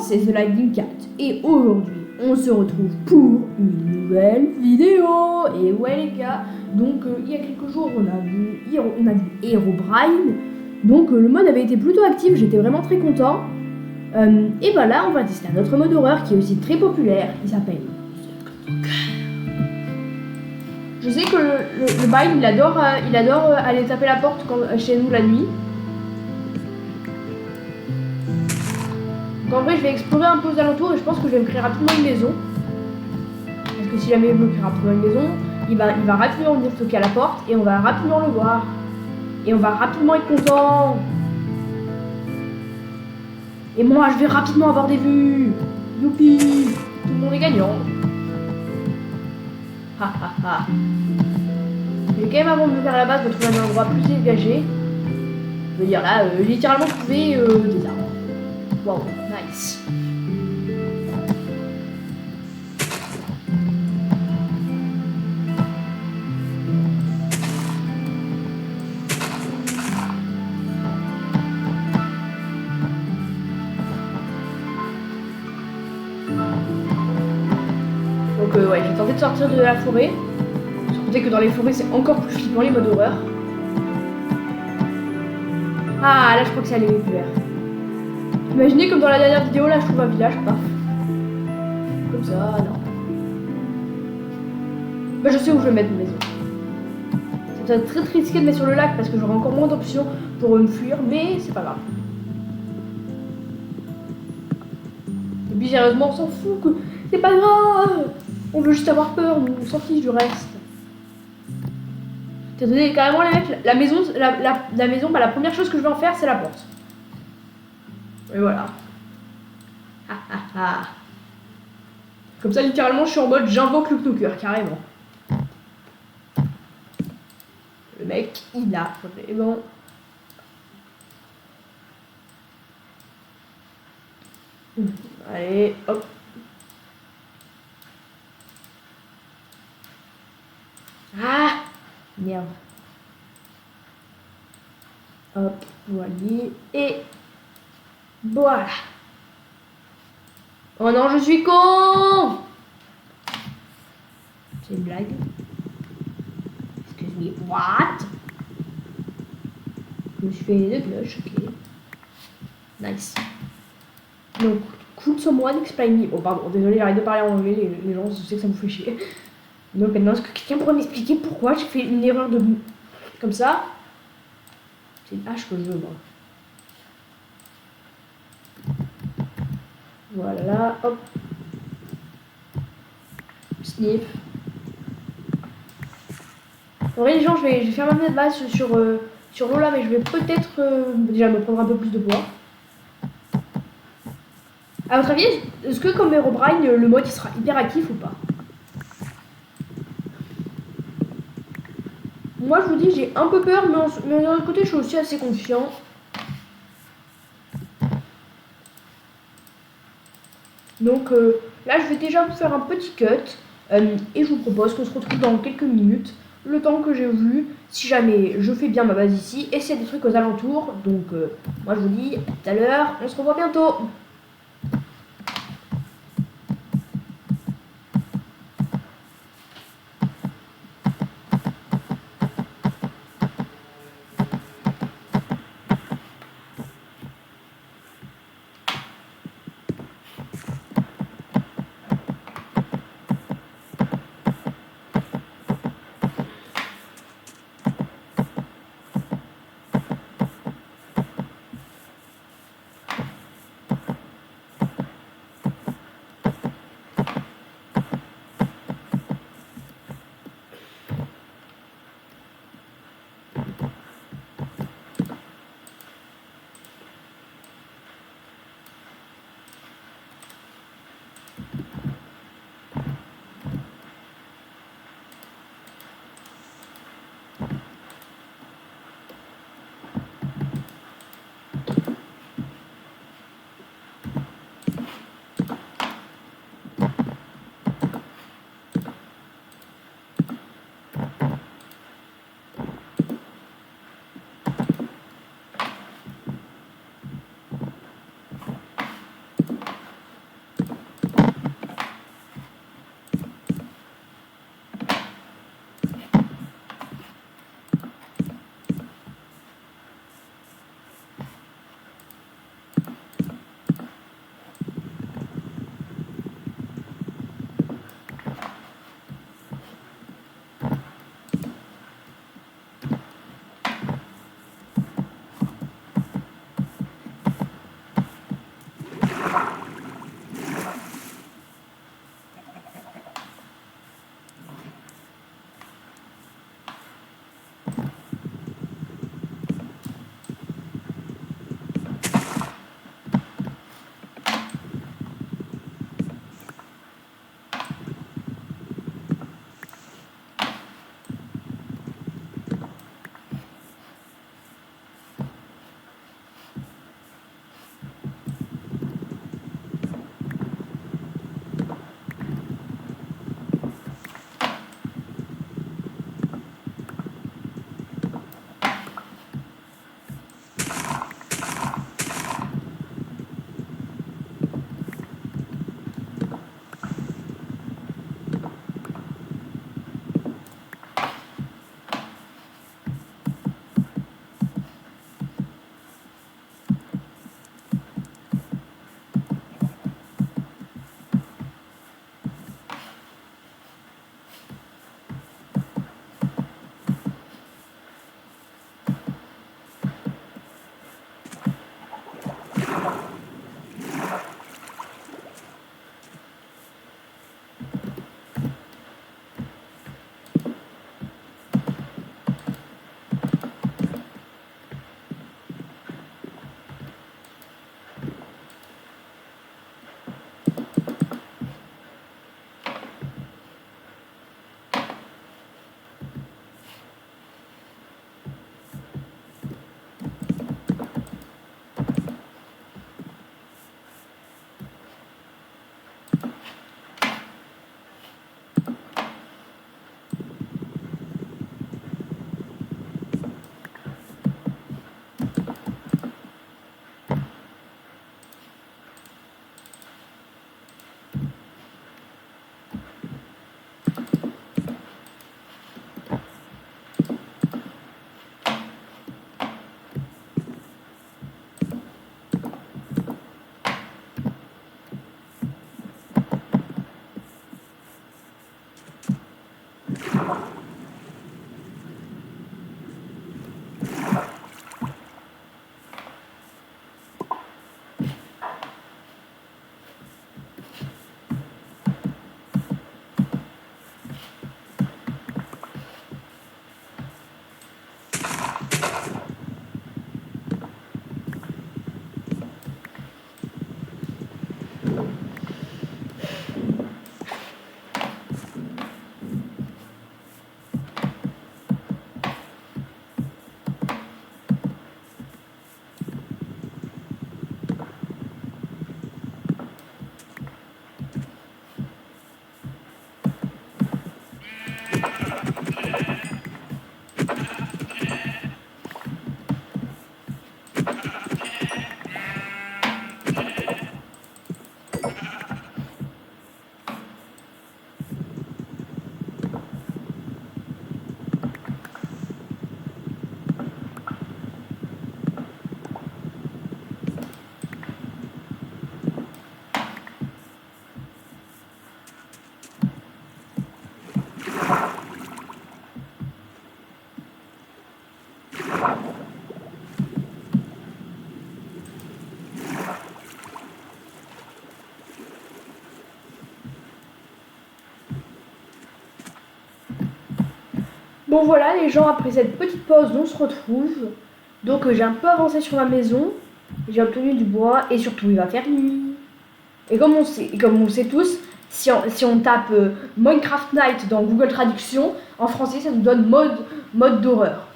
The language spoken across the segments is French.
c'est The Lightning Cat et aujourd'hui on se retrouve pour une nouvelle vidéo. Et ouais les gars, donc il y a quelques jours on a vu Herobrine, donc le mode avait été plutôt actif, j'étais vraiment très content. Et bah là on va tester un autre mode horreur qui est aussi très populaire, il s'appelle... Je sais que le Bine il adore aller taper la porte chez nous la nuit. Donc en vrai je vais explorer un peu aux alentours et je pense que je vais me créer rapidement une maison. Parce que si jamais je me crée rapidement une maison, il va rapidement venir toquer à la porte et on va rapidement le voir. Et on va rapidement être content. Et moi je vais rapidement avoir des vues. Youpi, tout le monde est gagnant. Ha ha ha. Mais quand même avant de me faire à la base, je vais trouver un endroit plus dégagé. Je veux dire là, littéralement trouver des arbres. Wow, nice. Donc ouais, j'ai tenté de sortir de la forêt. Surtout que dans les forêts, c'est encore plus flippant les modes horreur. Ah, là je crois que c'est allé plus vert. Imaginez comme dans la dernière vidéo, là je trouve un village, paf. Comme ça, non. Bah je sais où je vais mettre une maison. Ça va être très risqué de mettre sur le lac parce que j'aurai encore moins d'options pour me fuir, mais c'est pas grave. Et puis sérieusement, on s'en fout, que c'est pas grave. On veut juste avoir peur, on s'en fiche du reste. T'as donné carrément les mecs, la maison, bah, la première chose que je vais en faire, c'est la porte. Et voilà. Ah, ah, ah. Comme ça, littéralement, je suis en mode j'invoque le knocker, carrément. Le mec, il a vraiment... Allez, hop. Ah, merde. Hop, voilà. Et voilà. Oh non, je suis con. C'est une blague. Excuse me, what? Je me suis fait deux cloches, ok. Nice. Donc, could someone explain me... Oh pardon, désolé, j'arrête de parler en anglais, les gens, je sais que ça vous fait chier. Donc maintenant, est-ce que quelqu'un pourrait m'expliquer pourquoi j'ai fait une erreur de... Comme ça? C'est une hache que je veux, moi. Voilà, hop. Sniff. En vrai, les gens, je vais faire ma base sur l'eau là, mais je vais peut-être déjà me prendre un peu plus de bois. À votre avis, est-ce que comme Herobrine, le mode il sera hyper actif ou pas? Moi, je vous dis, j'ai un peu peur, mais d'un autre côté, je suis aussi assez confiant. Donc là, je vais déjà vous faire un petit cut et je vous propose qu'on se retrouve dans quelques minutes, le temps que j'ai vu, si jamais je fais bien ma base ici et s'il y a des trucs aux alentours. Donc moi, je vous dis à tout à l'heure, on se revoit bientôt. Bon voilà les gens, après cette petite pause, on se retrouve. Donc j'ai un peu avancé sur ma maison. J'ai obtenu du bois et surtout il va faire nuit. Et comme on sait tous, si on tape Minecraft Night dans Google Traduction, en français ça nous donne mode d'horreur.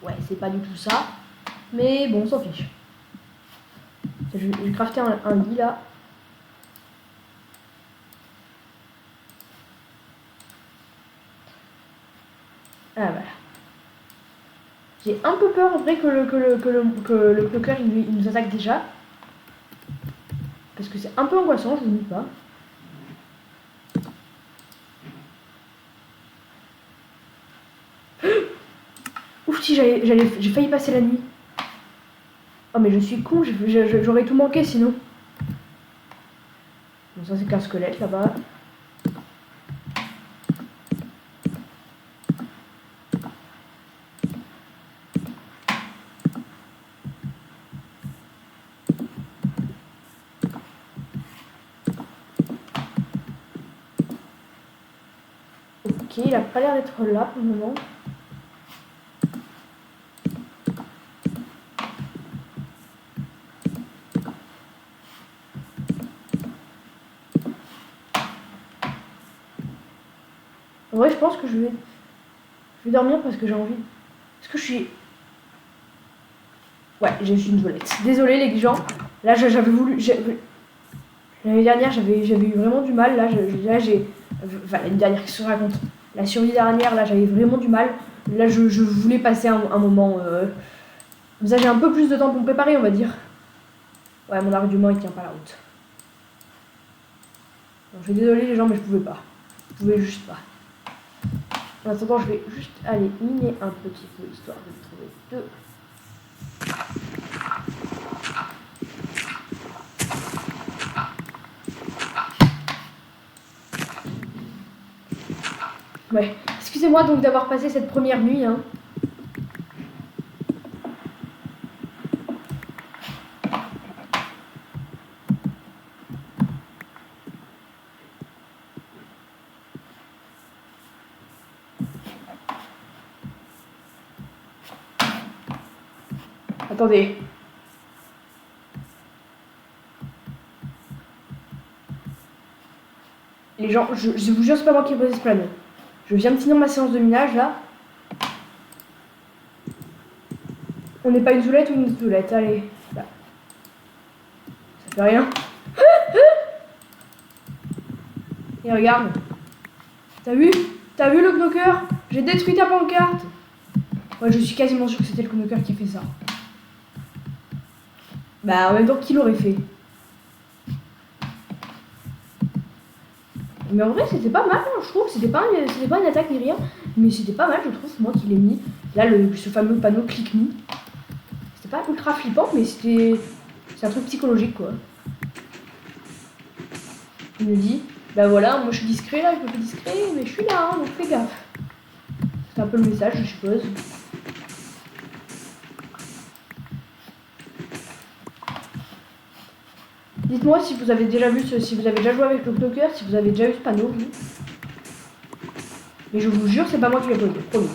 Ouais, c'est pas du tout ça. Mais bon, on s'en fiche. Je vais crafter un lit là. Ah voilà. J'ai un peu peur en vrai que le cloqueur il nous attaque déjà. Parce que c'est un peu angoissant, je vous dis pas. Ouf, si j'ai failli passer la nuit. Oh mais je suis con, j'aurais tout manqué sinon. Bon ça c'est qu'un squelette là-bas. Ok, il a pas l'air d'être là pour le moment. En vrai, je pense que je vais dormir parce que j'ai envie. Est-ce que je suis... Ouais, j'ai une volette. Désolé les gens. Là, j'avais voulu... L'année dernière, j'avais eu vraiment du mal. Là, j'ai... Enfin, l'année dernière, qu'est-ce que je raconte? La survie dernière, là, j'avais vraiment du mal. Là, je voulais passer un moment... Comme ça, j'ai un peu plus de temps pour me préparer, on va dire. Ouais, mon argument, il tient pas la route. Bon, je suis désolée les gens, mais je pouvais pas. Je pouvais juste pas. En attendant, je vais juste aller miner un petit peu, histoire de trouver deux. Ouais, excusez-moi donc d'avoir passé cette première nuit, hein. Attendez. Les gens, je vous jure, c'est pas moi qui ai posé ce plan. Je viens de finir ma séance de minage, là. On n'est pas une zoulette ou une zoulette, allez. Là. Ça fait rien. Et regarde. T'as vu le knocker? J'ai détruit ta pancarte. Ouais, je suis quasiment sûre que c'était le knocker qui a fait ça. Bah, en même temps, qui l'aurait fait? Mais en vrai, c'était pas mal, hein, je trouve. C'était pas une attaque ni rien. Mais c'était pas mal, je trouve, moi qui l'ai mis. Là, ce fameux panneau click me. C'était pas ultra flippant, mais c'est un truc psychologique, quoi. Il me dit, bah voilà, moi je suis discret là, je suis peu discret, mais je suis là, hein, donc fais gaffe. C'est un peu le message, je suppose. Dites-moi si vous avez déjà vu si vous avez déjà joué avec le knocker, si vous avez déjà eu ce panneau, vous. Mais je vous jure, c'est pas moi qui l'ai posé, promis.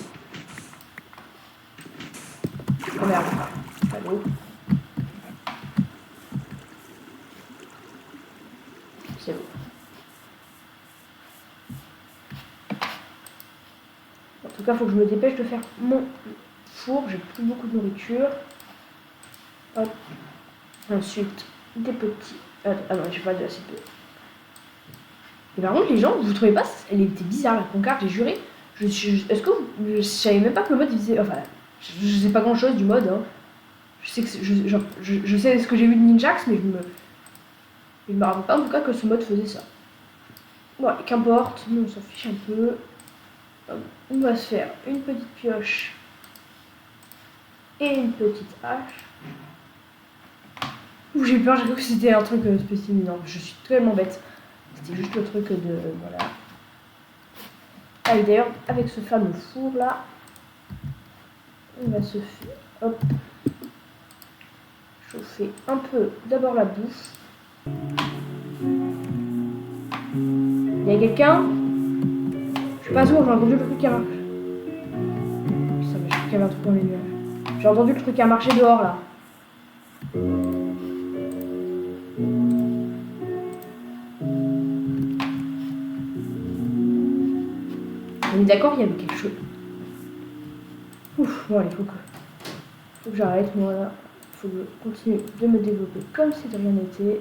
Oh merde, panneau. C'est bon. En tout cas, faut que je me dépêche de faire mon four, j'ai plus beaucoup de nourriture. Hop. Ensuite, des petits... Ah non, j'ai pas de assez peu. Et par contre, les gens, vous trouvez pas, elle était bizarre la pancarte, j'ai juré. Est-ce que je savais même pas que le mode il faisait... Enfin, je sais pas grand chose du mode, hein. Je sais que je sais ce que j'ai vu de Ninjax, mais je me rappelle pas en tout cas que ce mode faisait ça. Bon, qu'importe, nous on s'en fiche un peu. On va se faire une petite pioche et une petite hache. Ouh, j'ai peur, j'ai cru que c'était un truc spécial. Non, je suis tellement bête. C'était juste le truc de... Voilà. Ah, et d'ailleurs, avec ce fameux four là, on va se faire... Hop. Chauffer un peu d'abord la bouffe. Il y a quelqu'un? Je suis pas sourd, j'ai entendu le truc qui marche. qu'il y avait un truc dans les nuages. J'ai entendu le truc qui a marché dehors là. On est d'accord qu'il y avait quelque chose. Ouf, bon allez, faut que j'arrête moi là. Faut que je continue de me développer comme si de rien n'était.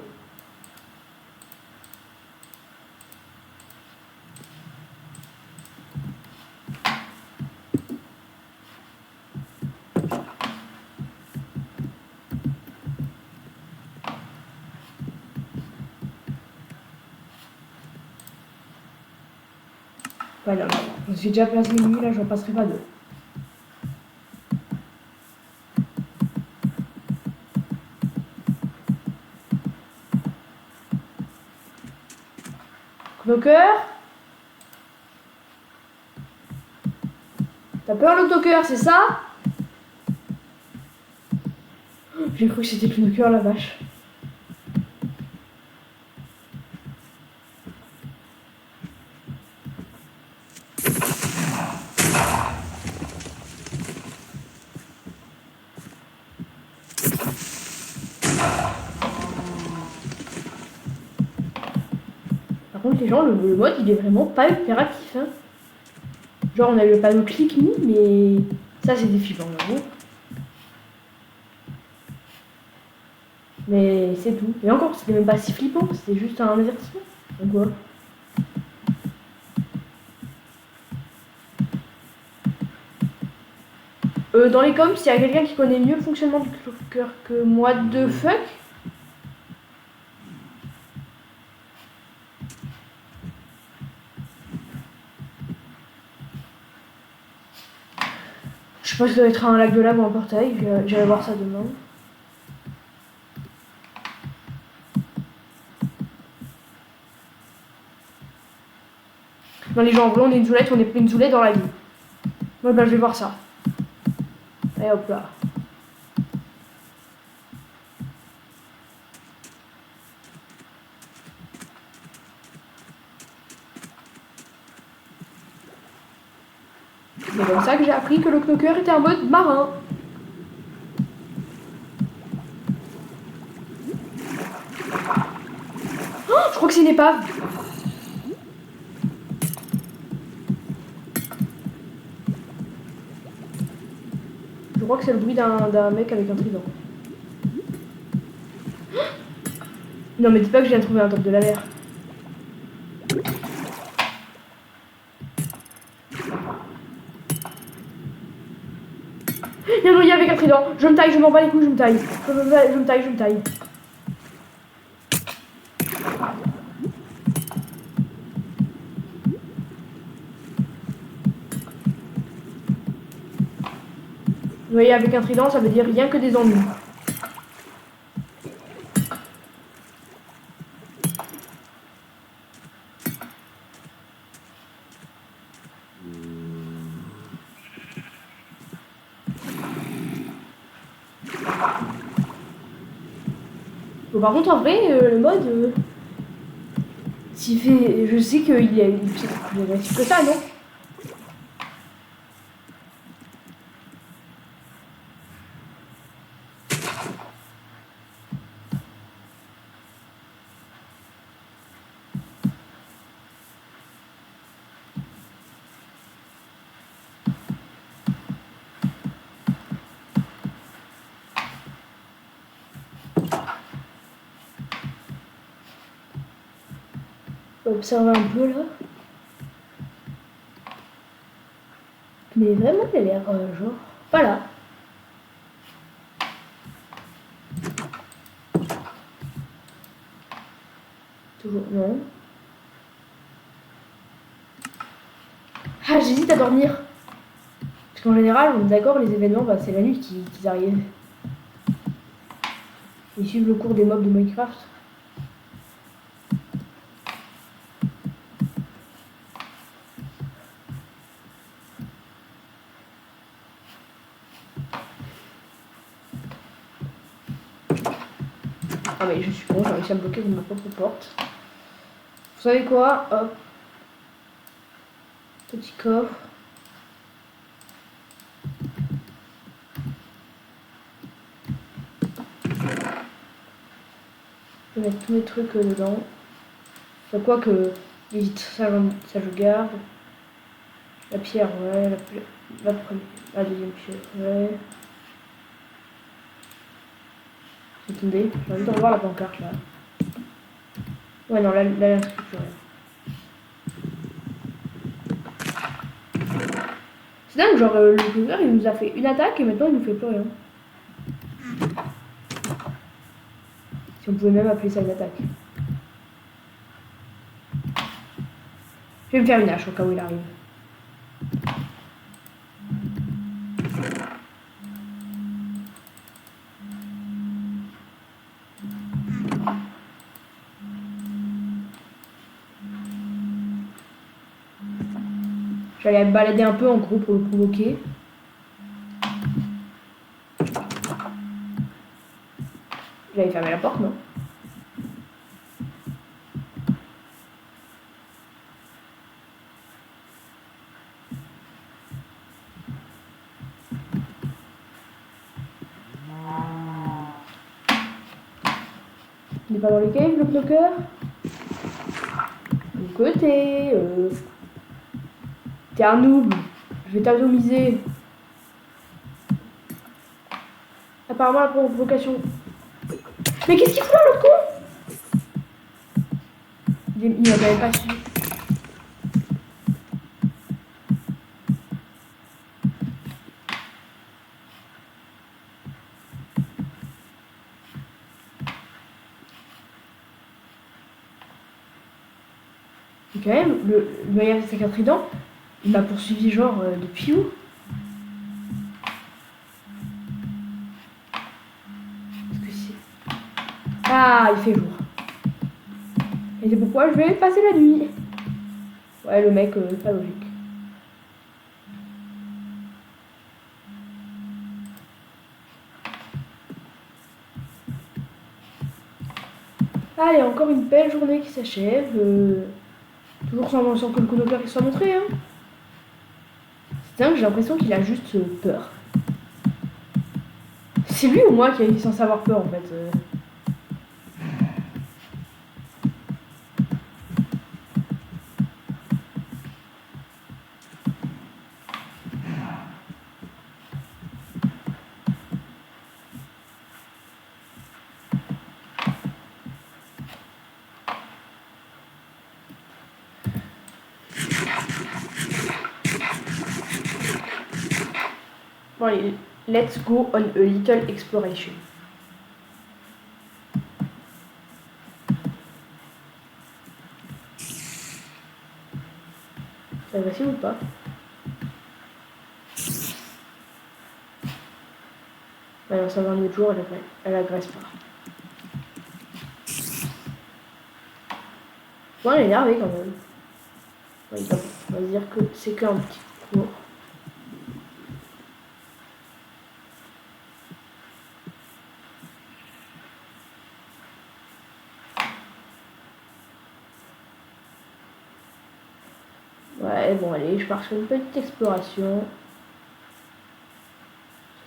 Voilà, j'ai déjà placé une, là j'en passerai pas deux. Knocker? T'as peur le knocker, c'est ça? J'ai cru que c'était le knocker, la vache. Par contre, les gens, le mode, il est vraiment pas hyper actif. Hein. Genre, on a le panneau click me, mais ça, c'est défiant, j'avoue. Mais c'est tout. Et encore, c'était même pas si flippant, c'était juste un avertissement. Donc, quoi. Dans les coms, s'il y a quelqu'un qui connaît mieux le fonctionnement du clocker que moi, de fuck. Je sais pas si ça doit être un lac de lave ou un portail, j'irai voir ça demain. Non les gens, en vrai on est une zoulette, on est plein de zoulettes dans la vie. Ouais bah je vais voir ça. Et hop là. C'est comme ça que j'ai appris que le knocker était un mode marin. Oh, je crois que c'est une épave. Je crois que c'est le bruit d'un mec avec un trident. Non mais dis pas que je viens de trouver un top de la mer. Il y a un noyé avec un trident. Je me taille, je m'en bats les couilles, je me taille. Je me taille, je me taille. Noyé avec un trident, ça veut dire rien que des ennuis. Bon, par contre, en vrai, le mode, s'il fait, je sais qu'il y a une petite plus que ça, non? Observer un peu là. Mais vraiment, il a l'air genre. Voilà. Toujours non. Ah, j'hésite à dormir. Parce qu'en général, on est d'accord, les événements, bah, c'est la nuit qu'ils arrivent. Ils suivent le cours des mobs de Minecraft. Ah mais je suis con, j'ai réussi à me bloquer dans ma propre porte. Vous savez quoi? Hop. Petit coffre. Je vais mettre tous mes trucs dedans. Enfin, quoi que les vitres, ça je garde. La pierre, ouais. La deuxième pierre, ouais. Attendez, j'ai envie de revoir la pancarte là. Ouais, non, l'inscription. C'est dingue, genre le joueur il nous a fait une attaque et maintenant il nous fait plus rien. Si on pouvait même appeler ça une attaque. Je vais me faire une hache au cas où il arrive. J'allais me balader un peu en gros pour le provoquer. J'avais fermé la porte, non? Il n'est pas dans les caves, le bloqueur? De côté, T'es un noob. Je vais t'atomiser. Apparemment, la provocation. Mais qu'est-ce qu'il fout là, l'autre con? Il m'a quand même pas su. Et quand même, le voyage de sa trident, il m'a poursuivi genre depuis où? Est-ce que c'est... Ah, il fait jour. Et c'est pourquoi je vais passer la nuit. Ouais, le mec, pas logique. Allez, encore une belle journée qui s'achève. Toujours sans que le conducteur soit montré. Hein. C'est dingue, j'ai l'impression qu'il a juste peur. C'est lui ou moi qui est censé avoir peur en fait. Bon allez, let's go on a little exploration. C'est agressif ou pas? Ouais, ça va un autre jour, elle agresse pas. Bon, elle est énervée quand même. Ouais, on va dire que c'est qu'un petit cours. Ouais, bon, allez, je pars sur une petite exploration.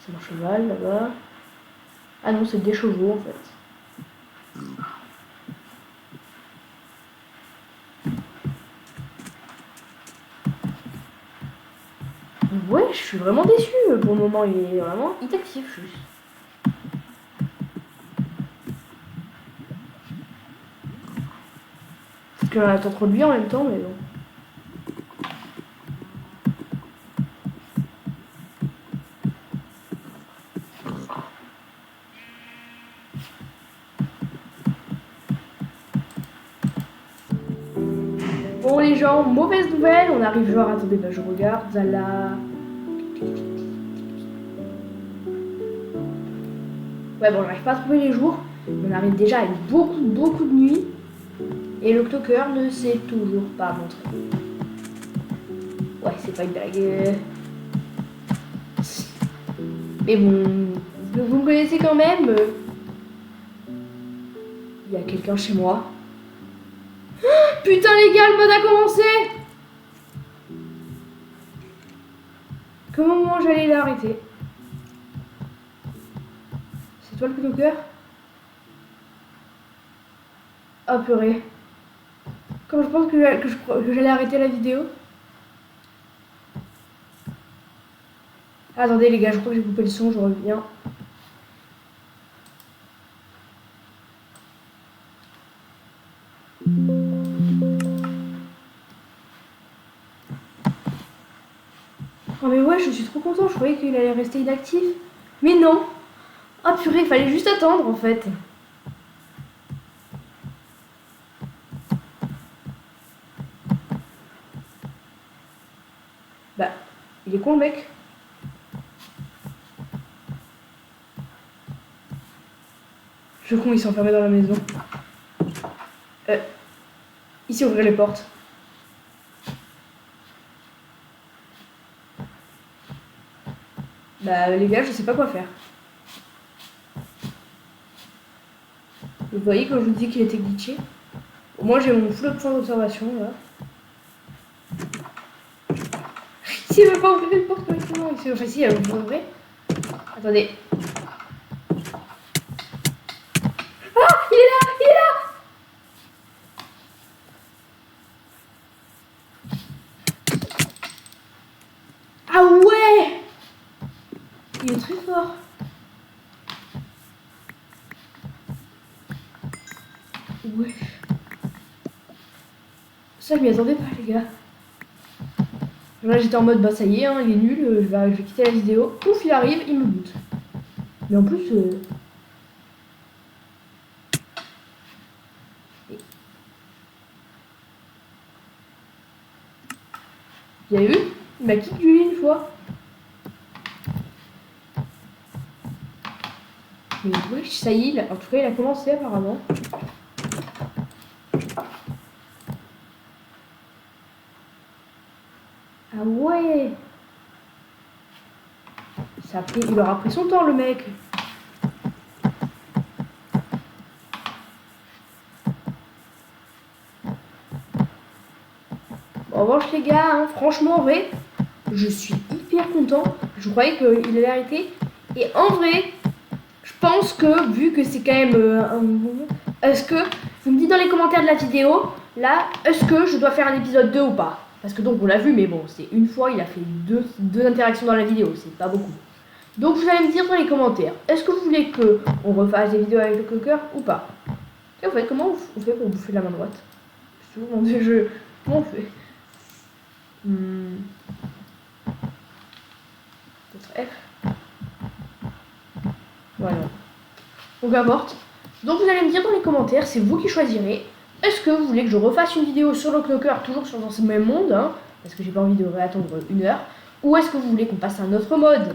C'est mon cheval là-bas. Ah non, c'est des chevaux en fait. Ouais, je suis vraiment déçu pour le moment. Il est vraiment inactif juste. Parce qu'on attend trop de lui en même temps, mais bon. Bon les gens, mauvaise nouvelle, on arrive genre, attendez, bah je regarde, à la... Ouais bon, j'arrive pas à trouver les jours, on arrive déjà avec beaucoup de nuit, et le clocker ne s'est toujours pas montré. Ouais, c'est pas une blague. Mais bon, vous me connaissez quand même. Il y a quelqu'un chez moi. Putain les gars, le mode a commencé. Comment j'allais l'arrêter? C'est toi le clocker? Oh purée. Comme je pense que j'allais arrêter la vidéo. Attendez les gars, je crois que j'ai coupé le son, je reviens. Oh mais ouais, je suis trop content, je croyais qu'il allait rester inactif. Mais non. Oh purée, il fallait juste attendre en fait. Bah, il est con le mec. Je con, il s'est enfermé dans la maison. Ici, ouvrir les portes. Bah les gars, je sais pas quoi faire. Vous voyez quand je vous dis qu'il était glitché. Au moins j'ai mon full point d'observation là. Ici il veut pas ouvrir une porte correctement. Ici, enfin si, elle veut ouvrir. Attendez. Ah, il est là, il est là. Ah ouais. Il est très fort. Ouais. Ça, je m'y attendais pas, les gars. Là, j'étais en mode, bah ça y est, hein, il est nul, je vais quitter la vidéo. Pouf, il arrive, il me bute. Mais en plus... Vous avez vu? Il m'a quitté du lit une fois. Mais wesh, ça y est, en tout cas, il a commencé apparemment. Ah ouais. Il aura pris son temps, le mec. Bon, en revanche, les gars, hein, franchement, en vrai, je suis hyper content. Je croyais qu'il allait arrêter. Et en vrai, je pense que, vu que c'est quand même... est-ce que... Vous me dites dans les commentaires de la vidéo, là, est-ce que je dois faire un épisode 2 ou pas? Parce que donc, on l'a vu, mais bon, c'est une fois, il a fait deux interactions dans la vidéo, c'est pas beaucoup. Donc, vous allez me dire dans les commentaires, est-ce que vous voulez qu'on refasse des vidéos avec le clocker ou pas? Et en fait, comment on fait pour bouffer la main droite? Je me demande, comment on fait? Peut-être F. Voilà. Donc importe. Donc vous allez me dire dans les commentaires, c'est vous qui choisirez. Est-ce que vous voulez que je refasse une vidéo sur le clocker, toujours dans ce même monde, hein, parce que j'ai pas envie de réattendre 1 heure, ou est-ce que vous voulez qu'on passe à un autre mode?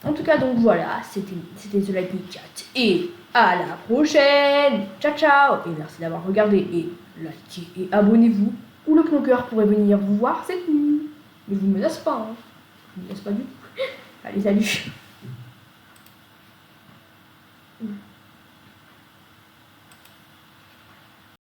En tout cas, donc voilà, c'était The Lightning Cat. Et à la prochaine. Ciao ciao. Et merci d'avoir regardé et likez et abonnez-vous. Ou le clocker pourrait venir vous voir cette nuit. Mais je vous menace pas, hein. Je vous menace pas du tout. Allez, salut.